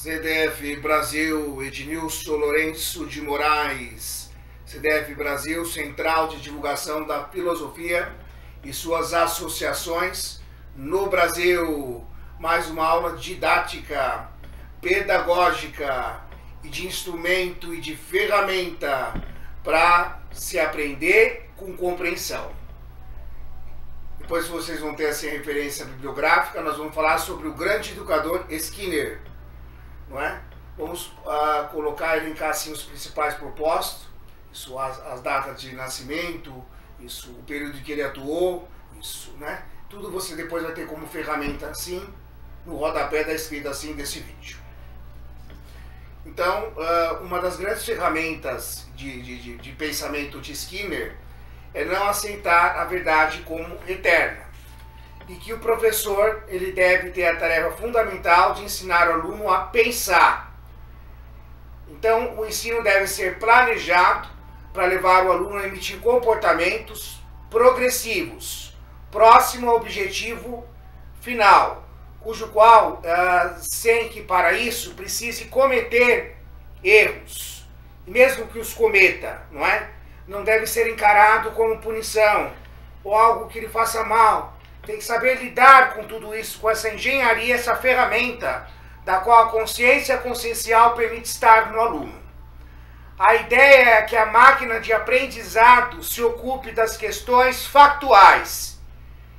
CDF Brasil, Ednilson Lourenço de Moraes. CDF Brasil, Central de Divulgação da Filosofia e suas associações no Brasil. Mais uma aula didática, pedagógica e de instrumento e de ferramenta para se aprender com compreensão. Depois vocês vão ter assim, a referência bibliográfica. Nós vamos falar sobre o grande educador Skinner, não é? Vamos colocar, elencar assim, os principais propósitos, isso, as datas de nascimento, isso, o período em que ele atuou, isso, né? Tudo você depois vai ter como ferramenta assim, no rodapé da escrita assim desse vídeo. Então, uma das grandes ferramentas de pensamento de Skinner é não aceitar a verdade como eterna. E que o professor ele deve ter a tarefa fundamental de ensinar o aluno a pensar. Então, o ensino deve ser planejado para levar o aluno a emitir comportamentos progressivos, próximo ao objetivo final, cujo qual, sem que para isso precise cometer erros. E mesmo que os cometa, não é? Não deve ser encarado como punição ou algo que lhe faça mal. Tem que saber lidar com tudo isso, com essa engenharia, essa ferramenta da qual a consciência consciencial permite estar no aluno. A ideia é que a máquina de aprendizado se ocupe das questões factuais.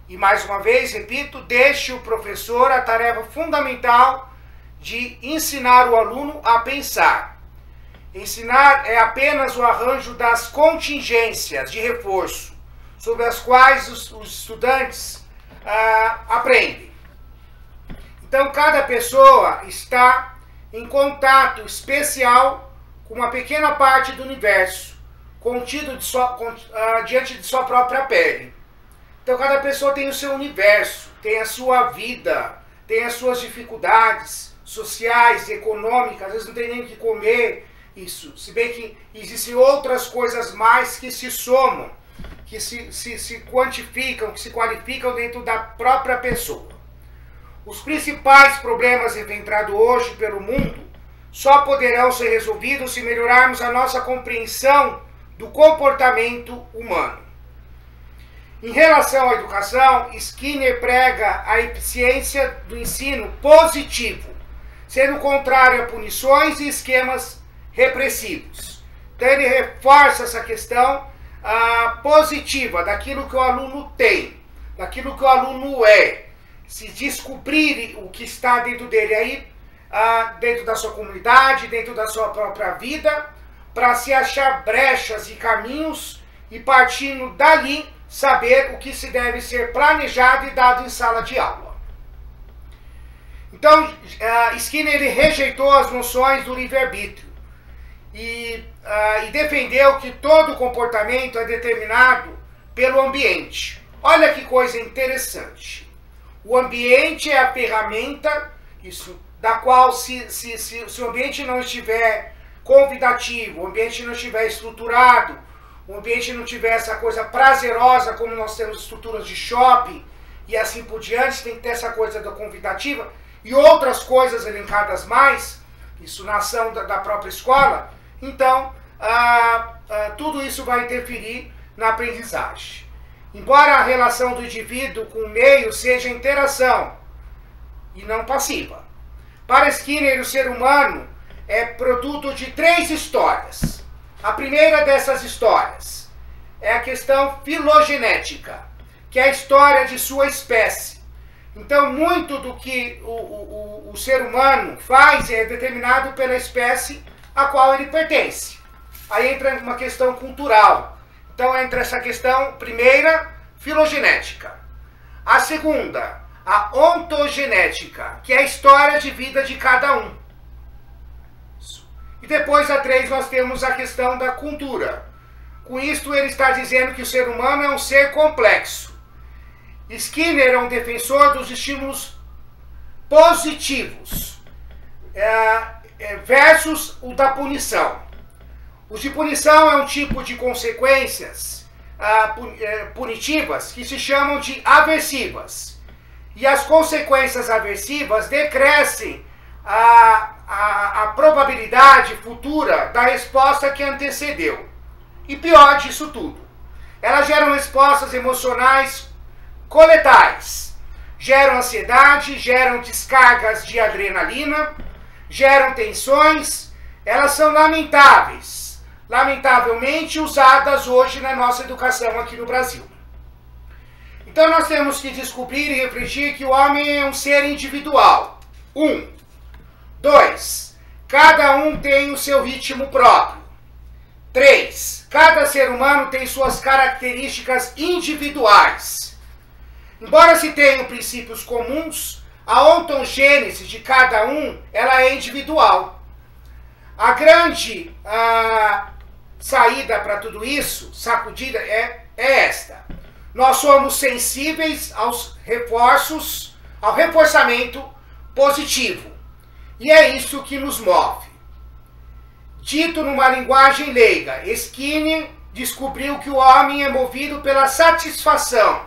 E mais uma vez, repito, deixe o professor a tarefa fundamental de ensinar o aluno a pensar. Ensinar é apenas o arranjo das contingências de reforço, sobre as quais os estudantes aprendem. Então, cada pessoa está em contato especial com uma pequena parte do universo, contido diante de sua própria pele. Então, cada pessoa tem o seu universo, tem a sua vida, tem as suas dificuldades sociais, econômicas, às vezes não tem nem o que comer. Isso, se bem que existem outras coisas mais que se somam, que se quantificam, que se qualificam dentro da própria pessoa. Os principais problemas enfrentados hoje pelo mundo só poderão ser resolvidos se melhorarmos a nossa compreensão do comportamento humano. Em relação à educação, Skinner prega a eficiência do ensino positivo, sendo contrário a punições e esquemas repressivos. Então ele reforça essa questão positiva daquilo que o aluno tem, daquilo que o aluno é, se descobrir o que está dentro dele aí, dentro da sua comunidade, dentro da sua própria vida, para se achar brechas e caminhos e partindo dali saber o que se deve ser planejado e dado em sala de aula. Então Skinner ele rejeitou as noções do livre-arbítrio e defendeu que todo comportamento é determinado pelo ambiente. Olha que coisa interessante. O ambiente é a ferramenta da qual, se o ambiente não estiver convidativo, o ambiente não estiver estruturado, o ambiente não tiver essa coisa prazerosa, como nós temos estruturas de shopping e assim por diante, tem que ter essa coisa da convidativa e outras coisas elencadas mais, isso na ação da própria escola. Então, tudo isso vai interferir na aprendizagem. Embora a relação do indivíduo com o meio seja interação e não passiva. Para Skinner, o ser humano é produto de 3 histórias. A primeira dessas histórias é a questão filogenética, que é a história de sua espécie. Então, muito do que o ser humano faz é determinado pela espécie a qual ele pertence. Aí entra uma questão cultural. Então entra essa questão, primeira, filogenética. A segunda, a ontogenética, que é a história de vida de cada um. E depois a 3 nós temos a questão da cultura. Com isto ele está dizendo que o ser humano é um ser complexo. Skinner é um defensor dos estímulos positivos versus o da punição. Os de punição é um tipo de consequências punitivas que se chamam de aversivas. E as consequências aversivas decrescem a probabilidade futura da resposta que antecedeu. E pior disso tudo, elas geram respostas emocionais coletais, geram ansiedade, geram descargas de adrenalina, geram tensões, elas são lamentáveis, lamentavelmente usadas hoje na nossa educação aqui no Brasil. Então nós temos que descobrir e refletir que o homem é um ser individual. 2. Cada um tem o seu ritmo próprio. 3. Cada ser humano tem suas características individuais. Embora se tenham princípios comuns, a ontogênese de cada um ela é individual. A grande saída para tudo isso, sacudida, é esta. Nós somos sensíveis aos reforços, ao reforçamento positivo. E é isso que nos move. Dito numa linguagem leiga, Skinner descobriu que o homem é movido pela satisfação,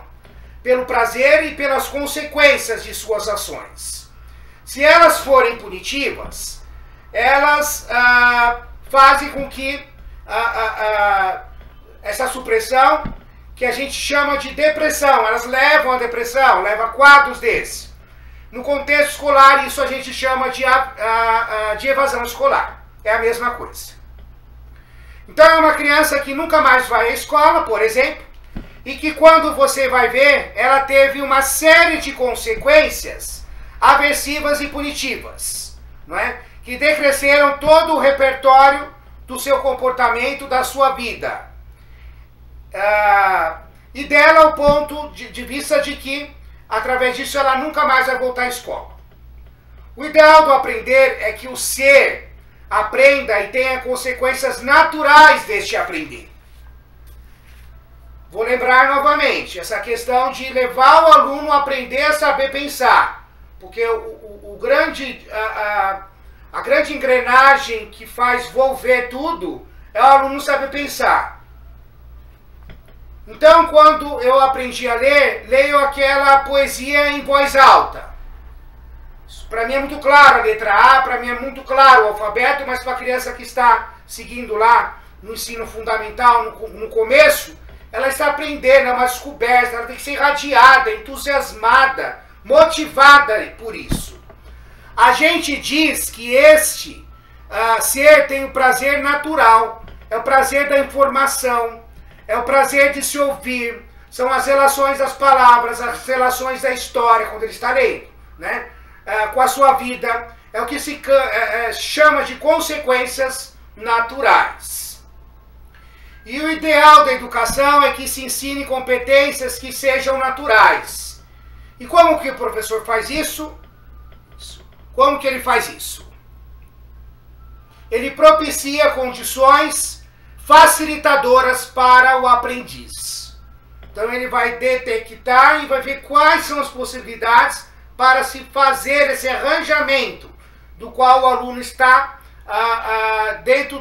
pelo prazer e pelas consequências de suas ações. Se elas forem punitivas, elas fazem com que essa supressão, que a gente chama de depressão, elas levam à depressão, levam a quadros desses. No contexto escolar, isso a gente chama de evasão escolar. É a mesma coisa. Então é uma criança que nunca mais vai à escola, por exemplo, e que quando você vai ver, ela teve uma série de consequências aversivas e punitivas, não é? Que decresceram todo o repertório do seu comportamento, da sua vida. E dela ao ponto de vista de que, através disso, ela nunca mais vai voltar à escola. O ideal do aprender é que o ser aprenda e tenha consequências naturais deste aprender. Vou lembrar novamente, essa questão de levar o aluno a aprender a saber pensar. Porque a grande engrenagem que faz volver tudo é o aluno saber pensar. Então, quando eu aprendi a ler, leio aquela poesia em voz alta. Para mim é muito claro a letra A, para mim é muito claro o alfabeto, mas para a criança que está seguindo lá no ensino fundamental, no começo, ela está aprendendo, é uma descoberta, ela tem que ser irradiada, entusiasmada, motivada por isso. A gente diz que este ser tem o prazer natural, é o prazer da informação, é o prazer de se ouvir, são as relações das palavras, as relações da história, quando ele está lendo, né? Com a sua vida, é o que se chama de consequências naturais. E o ideal da educação é que se ensine competências que sejam naturais. E como que o professor faz isso? Como que ele faz isso? Ele propicia condições facilitadoras para o aprendiz. Então ele vai detectar e vai ver quais são as possibilidades para se fazer esse arranjamento do qual o aluno está dentro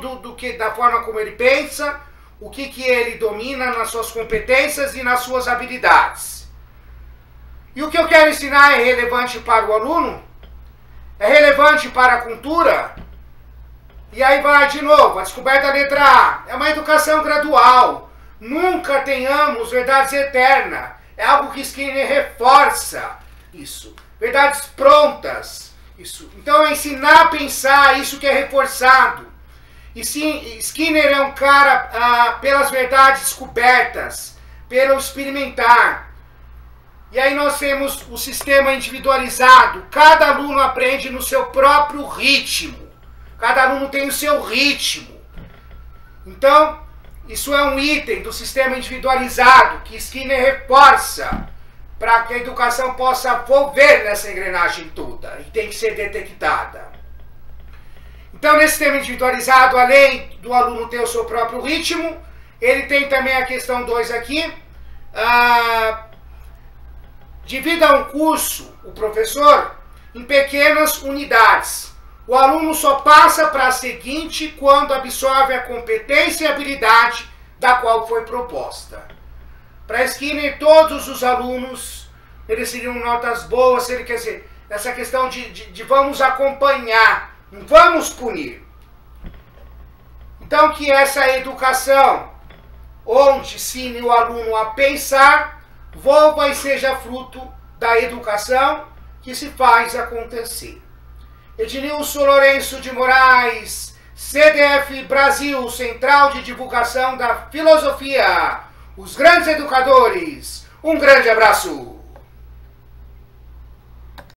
da forma como ele pensa, o que ele domina nas suas competências e nas suas habilidades. E o que eu quero ensinar é relevante para o aluno? É relevante para a cultura? E aí vai de novo, a descoberta da letra A. É uma educação gradual. Nunca tenhamos verdades eternas. É algo que Skinner reforça isso. Verdades prontas. Isso. Então é ensinar a pensar, isso que é reforçado. E sim, Skinner é um cara pelas verdades descobertas, pelo experimentar. E aí nós temos o sistema individualizado. Cada aluno aprende no seu próprio ritmo. Cada aluno tem o seu ritmo. Então, isso é um item do sistema individualizado que Skinner reforça para que a educação possa volver nessa engrenagem toda e tem que ser detectada. Então, nesse sistema individualizado, além do aluno ter o seu próprio ritmo, ele tem também a questão 2 aqui. Divida um curso, o professor, em pequenas unidades. O aluno só passa para a seguinte quando absorve a competência e habilidade da qual foi proposta. Para Skinner, todos os alunos mereceriam notas boas, quer dizer, essa questão de vamos acompanhar Não vamos punir. Então, que essa educação, onde ensine o aluno a pensar, volva e seja fruto da educação que se faz acontecer. Ednilson Lourenço de Moraes, CDF Brasil, Central de Divulgação da Filosofia, os grandes educadores. Um grande abraço!